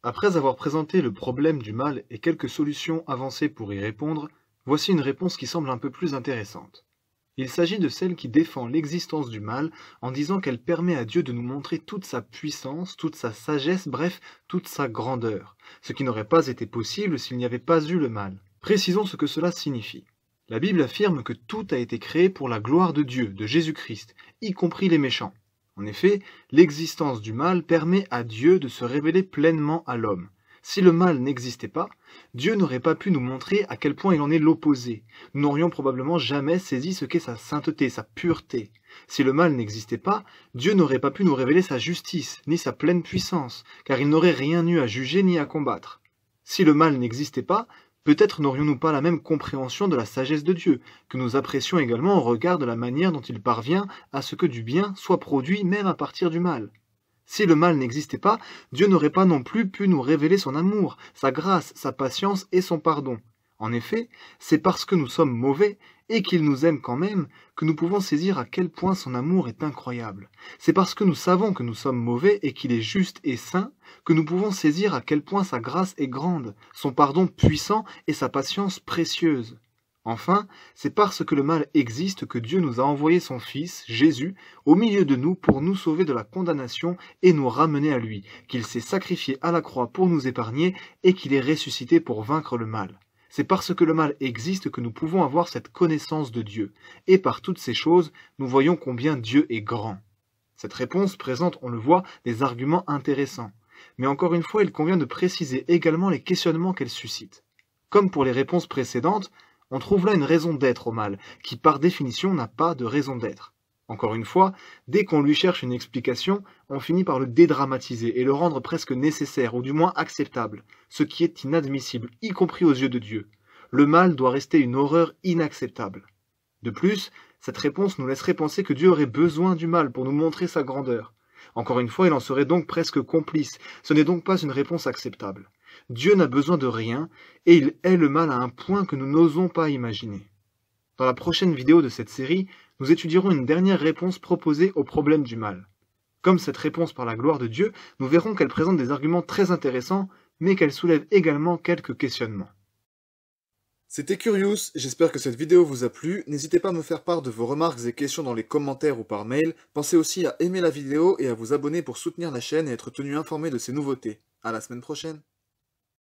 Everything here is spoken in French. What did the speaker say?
Après avoir présenté le problème du mal et quelques solutions avancées pour y répondre, voici une réponse qui semble un peu plus intéressante. Il s'agit de celle qui défend l'existence du mal en disant qu'elle permet à Dieu de nous montrer toute sa puissance, toute sa sagesse, bref, toute sa grandeur, ce qui n'aurait pas été possible s'il n'y avait pas eu le mal. Précisons ce que cela signifie. La Bible affirme que tout a été créé pour la gloire de Dieu, de Jésus-Christ, y compris les méchants. En effet, l'existence du mal permet à Dieu de se révéler pleinement à l'homme. Si le mal n'existait pas, Dieu n'aurait pas pu nous montrer à quel point il en est l'opposé. Nous n'aurions probablement jamais saisi ce qu'est sa sainteté, sa pureté. Si le mal n'existait pas, Dieu n'aurait pas pu nous révéler sa justice, ni sa pleine puissance, car il n'aurait rien eu à juger ni à combattre. Si le mal n'existait pas, peut-être n'aurions-nous pas la même compréhension de la sagesse de Dieu, que nous apprécions également au regard de la manière dont il parvient à ce que du bien soit produit même à partir du mal. Si le mal n'existait pas, Dieu n'aurait pas non plus pu nous révéler son amour, sa grâce, sa patience et son pardon. En effet, c'est parce que nous sommes mauvais et qu'il nous aime quand même que nous pouvons saisir à quel point son amour est incroyable. C'est parce que nous savons que nous sommes mauvais et qu'il est juste et saint que nous pouvons saisir à quel point sa grâce est grande, son pardon puissant et sa patience précieuse. Enfin, c'est parce que le mal existe que Dieu nous a envoyé son Fils, Jésus, au milieu de nous pour nous sauver de la condamnation et nous ramener à lui, qu'il s'est sacrifié à la croix pour nous épargner et qu'il est ressuscité pour vaincre le mal. C'est parce que le mal existe que nous pouvons avoir cette connaissance de Dieu, et par toutes ces choses, nous voyons combien Dieu est grand. Cette réponse présente, on le voit, des arguments intéressants. Mais encore une fois, il convient de préciser également les questionnements qu'elle suscite. Comme pour les réponses précédentes, on trouve là une raison d'être au mal, qui par définition n'a pas de raison d'être. Encore une fois, dès qu'on lui cherche une explication, on finit par le dédramatiser et le rendre presque nécessaire, ou du moins acceptable, ce qui est inadmissible, y compris aux yeux de Dieu. Le mal doit rester une horreur inacceptable. De plus, cette réponse nous laisserait penser que Dieu aurait besoin du mal pour nous montrer sa grandeur. Encore une fois, il en serait donc presque complice, ce n'est donc pas une réponse acceptable. Dieu n'a besoin de rien, et il hait le mal à un point que nous n'osons pas imaginer. Dans la prochaine vidéo de cette série, nous étudierons une dernière réponse proposée au problème du mal. Comme cette réponse par la gloire de Dieu, nous verrons qu'elle présente des arguments très intéressants, mais qu'elle soulève également quelques questionnements. C'était Curious, j'espère que cette vidéo vous a plu, n'hésitez pas à me faire part de vos remarques et questions dans les commentaires ou par mail, pensez aussi à aimer la vidéo et à vous abonner pour soutenir la chaîne et être tenu informé de ses nouveautés. À la semaine prochaine.